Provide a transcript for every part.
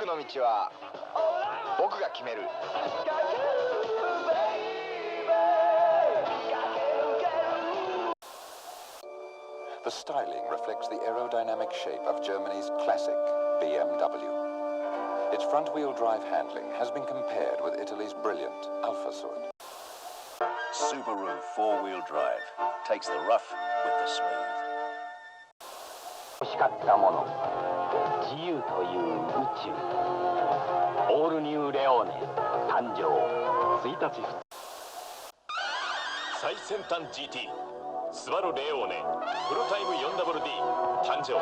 の道は僕が決める。The styling reflects the aerodynamic shape of Germany's classic BMW. Its front-wheel drive handling has been compared with Italy's brilliant Alphasud. Subaru four-wheel drive takes the rough with the smooth. 欲しかったもの、自由という宇宙。オールニューレオーネ誕生1日。最先端 GT スバルレオーネフルタイム 4WD 誕生。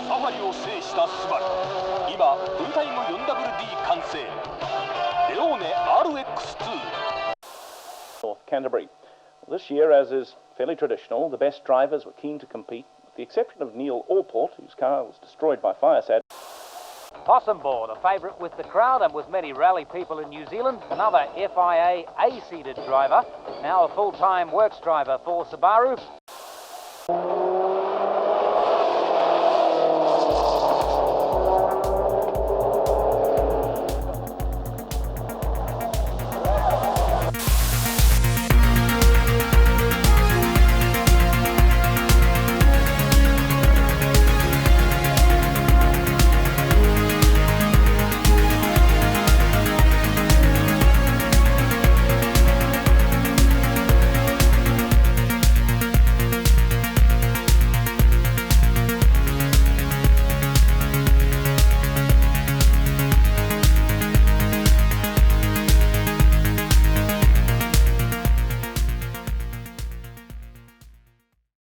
サファリを制したスバル、今フルタイム 4WD 完成。レオーネ RX2。 North Canterbury. This year, as is fairly traditional, the best drivers were keen to compete, with the exception of Neil Allport, whose car was destroyed by fire. Possum Board, a favourite with the crowd and with many rally people in New Zealand. Another FIA A-seeded driver, now a full-time works driver for Subaru.